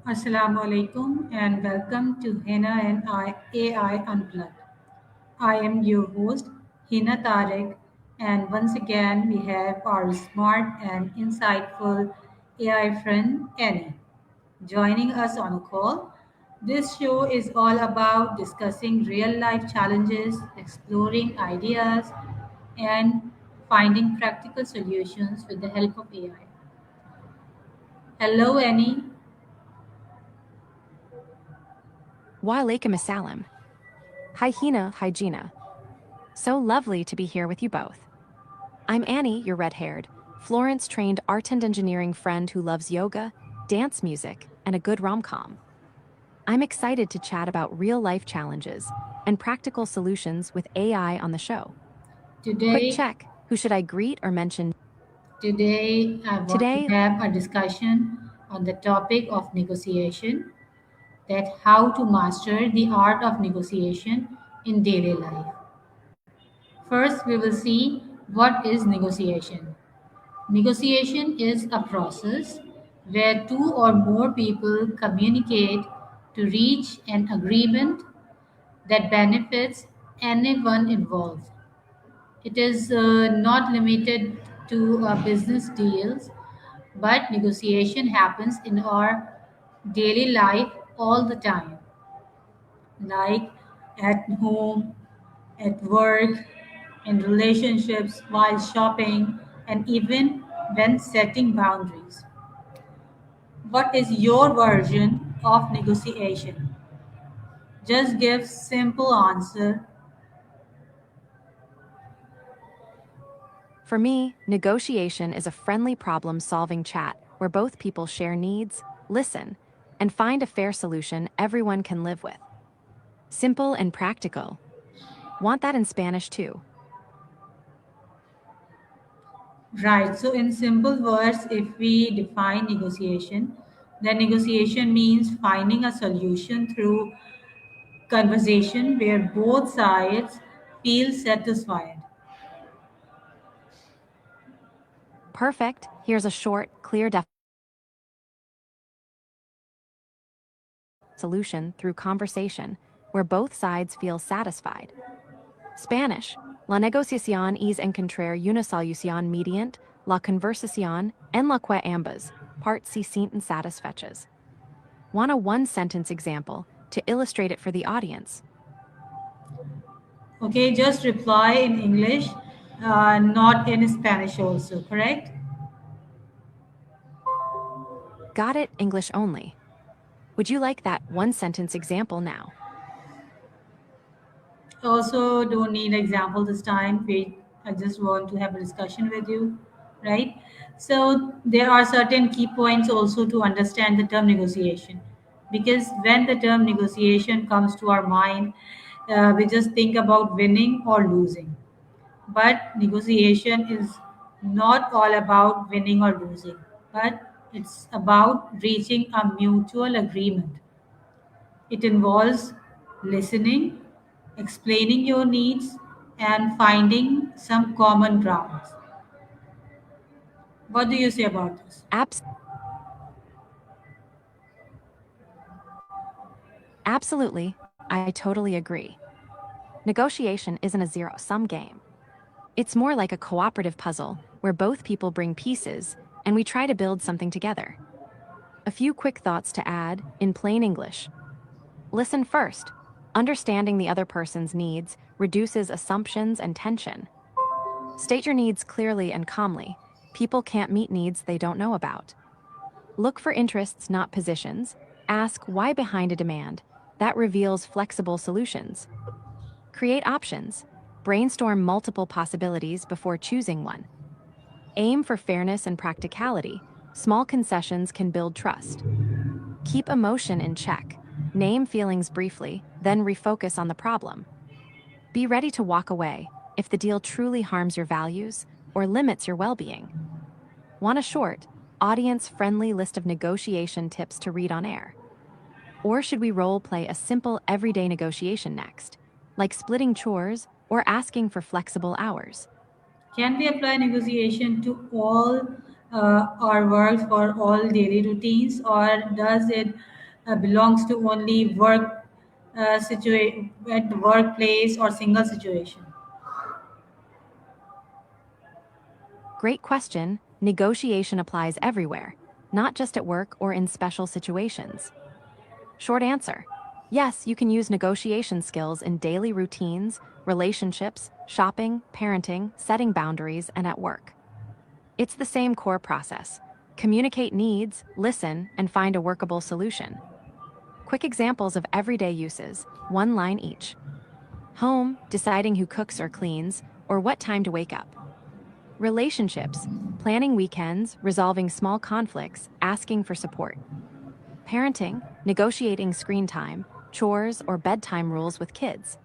Assalamu alaikum and welcome to Hena and AI Unplugged. I am your host, Hena Tarique, and once again we have our smart and insightful AI friend Annie joining us on a call. This show is all about discussing real life challenges, exploring ideas, and finding practical solutions with the help of AI. Hello, Annie. Wa alaikum assalam. Hi Hina, hi Gina. So lovely to be here with you both. I'm Annie, your red-haired, Florence-trained art and engineering friend who loves yoga, dance music, and a good rom-com. I'm excited to chat about real-life challenges and practical solutions with AI on the show. Quick Today, check, who should I greet or mention? Today, I want to Today, have a discussion on the topic of negotiation, that how to master the art of negotiation in daily life. First, we will see what is negotiation. Negotiation is a process where two or more people communicate to reach an agreement that benefits anyone involved. It is not limited to business deals, but negotiation happens in our daily life all the time, like at home, at work, in relationships, while shopping, and even when setting boundaries. What is your version of negotiation? Just give simple answer. for me, negotiation is a friendly problem-solving chat where both people share needs, listen, and find a fair solution everyone can live with. Simple and practical. Want that in Spanish too? Right. So, in simple words, if we define negotiation, then negotiation means finding a solution through conversation where both sides feel satisfied. Perfect. Here's a short, clear solution through conversation, where both sides feel satisfied. Spanish. La negociación es encontrar una solución mediante la conversación en la que ambas partes se sienten satisfechas. Want a one-sentence example to illustrate it for the audience? Okay, just reply in English, not in Spanish, also, correct? Got it, English only. Would you like that one-sentence example now? Also, don't need example this time. Wait, I just want to have a discussion with you, right? So there are certain key points also to understand the term negotiation, because when the term negotiation comes to our mind, we just think about winning or losing. But negotiation is not all about winning or losing, but it's about reaching a mutual agreement. It involves listening, explaining your needs, and finding some common ground. What do you say about this? Abs- Absolutely, I totally agree. Negotiation isn't a zero-sum game. It's more like a cooperative puzzle where both people bring pieces and we try to build something together. A few quick thoughts to add in plain English. Listen first. Understanding the other person's needs reduces assumptions and tension. State your needs clearly and calmly. People can't meet needs they don't know about. Look for interests, not positions. Ask why behind a demand. That reveals flexible solutions. Create options. Brainstorm multiple possibilities before choosing one. Aim for fairness and practicality. Small concessions can build trust. Keep emotion in check. Name feelings briefly, then refocus on the problem. Be ready to walk away if the deal truly harms your values or limits your well-being. Want a short, audience-friendly list of negotiation tips to read on air? Or should we role-play a simple everyday negotiation next, like splitting chores or asking for flexible hours? Can we apply negotiation to all our work for all daily routines, or does it belongs to only work at the workplace or single situation? Great question. Negotiation applies everywhere, not just at work or in special situations. Short answer. Yes, you can use negotiation skills in daily routines, relationships, shopping, parenting, setting boundaries, and at work. It's the same core process. Communicate needs, listen, and find a workable solution. Quick examples of everyday uses, one line each. Home, deciding who cooks or cleans, or what time to wake up. Relationships, planning weekends, resolving small conflicts, asking for support. Parenting, negotiating screen time, chores, or bedtime rules with kids.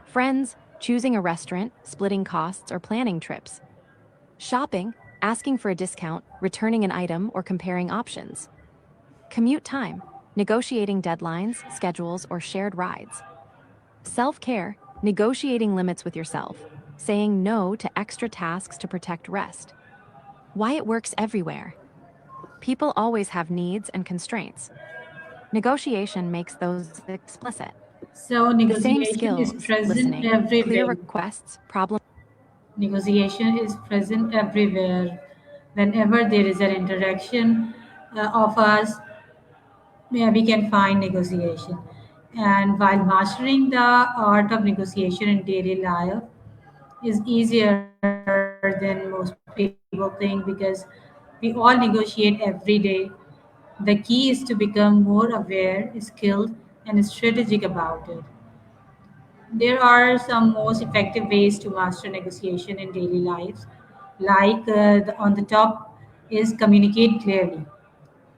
Friends, choosing a restaurant, splitting costs, or planning trips. Shopping, asking for a discount, returning an item, or comparing options. Commute time, negotiating deadlines, schedules, or shared rides. Self-care, negotiating limits with yourself, saying no to extra tasks to protect rest. Why it works everywhere. People always have needs and constraints. Negotiation makes those explicit. So The same negotiation is skills, present listening, clear everywhere. requests, problem. Negotiation is present everywhere. Whenever there is an interaction of us, we can find negotiation. And while mastering the art of negotiation in daily life is easier than most people think because we all negotiate every day. The key is to become more aware, skilled, and strategic about it. There are some most effective ways to master negotiation in daily lives. Like on the top is communicate clearly.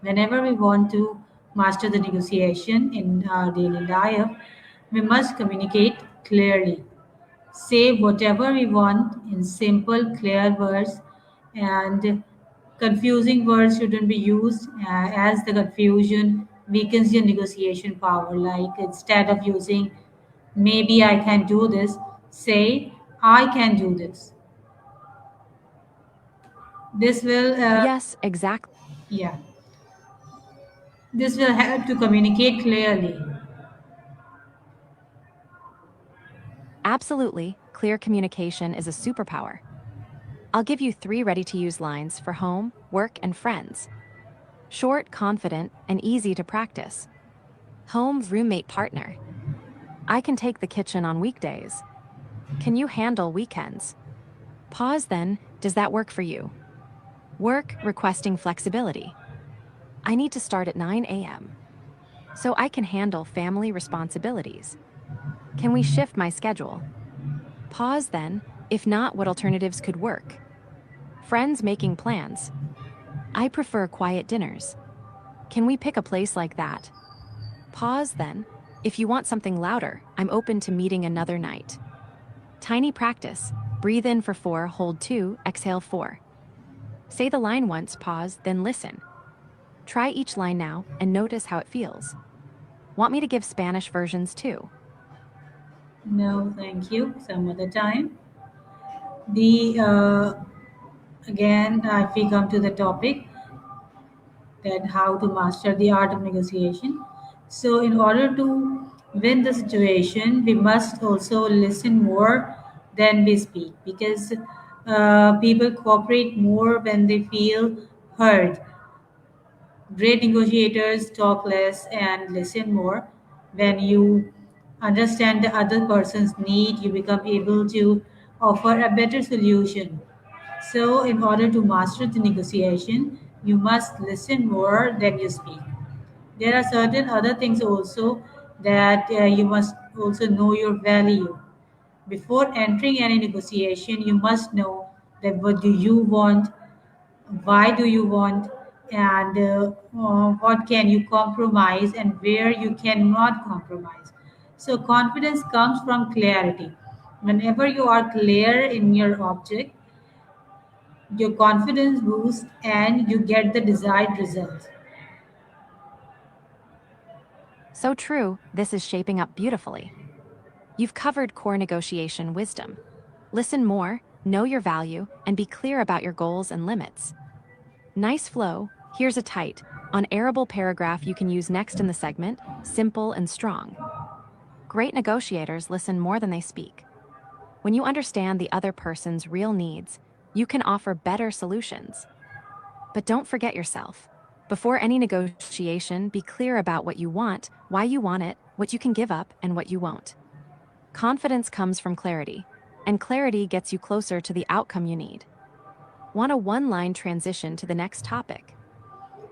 Whenever we want to master the negotiation in our daily life, we must communicate clearly. Say whatever we want in simple, clear words, and confusing words shouldn't be used as the confusion weakens your negotiation power. Like instead of using maybe I can do this, say I can do this. This will, Yes, exactly. yeah, this will help to communicate clearly. Absolutely, clear communication is a superpower. I'll give you 3 ready-to-use lines for home, work, and friends. Short, confident, and easy to practice. Home roommate partner. I can take the kitchen on weekdays. Can you handle weekends? Pause then, does that work for you? Work requesting flexibility. I need to start at 9 a.m. so I can handle family responsibilities. Can we shift my schedule? Pause then, if not, what alternatives could work? Friends making plans. I prefer quiet dinners. Can we pick a place like that? Pause then, if you want something louder, I'm open to meeting another night. Tiny practice. Breathe in for 4, hold 2, exhale 4. Say the line once, pause, then listen. Try each line now and notice how it feels. Want me to give Spanish versions too? No, thank you. Some other time. The again, if we come to the topic, that how to master the art of negotiation. So, in order to win the situation, we must also listen more than we speak because people cooperate more when they feel heard. Great negotiators talk less and listen more. When you understand the other person's need, you become able to offer a better solution. So, in order to master the negotiation, you must listen more than you speak. There are certain other things also that you must also know your value. Before entering any negotiation, you must know that what do you want, why do you want, and what can you compromise and where you cannot compromise. So confidence comes from clarity. Whenever you are clear in your object, your confidence boosts and you get the desired result. So true, this is shaping up beautifully. You've covered core negotiation wisdom. Listen more, know your value, and be clear about your goals and limits. Nice flow, Here's a tight, unairable paragraph you can use next in the segment, simple and strong. Great negotiators listen more than they speak. When you understand the other person's real needs, you can offer better solutions. But don't forget yourself. Before any negotiation, be clear about what you want, why you want it, what you can give up, and what you won't. Confidence comes from clarity, and clarity gets you closer to the outcome you need. Want a one-line transition to the next topic?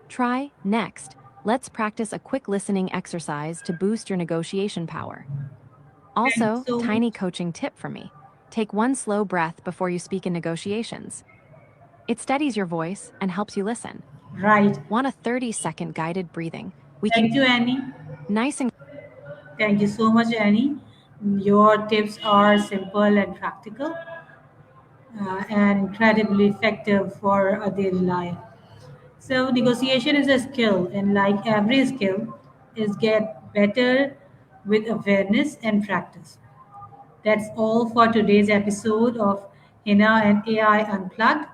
Try next. Let's practice a quick listening exercise to boost your negotiation power. Thank you Also, so much. tiny coaching tip from me. Take one slow breath before you speak in negotiations. It steadies your voice and helps you listen. Right. Want a 30-second guided breathing? We can Thank you, Annie. nice and Thank you so much, Annie. Your tips are simple and practical and incredibly effective for a daily life. So negotiation is a skill, and like every skill, is get better with awareness and practice. That's all for today's episode of Hena and AI Unplugged.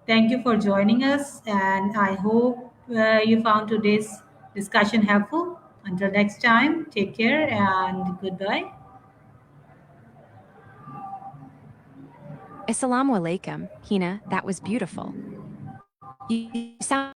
Thank you for joining us, and I hope you found today's discussion helpful. Until next time, take care and goodbye. Assalamu alaikum, Hina, that was beautiful. You sound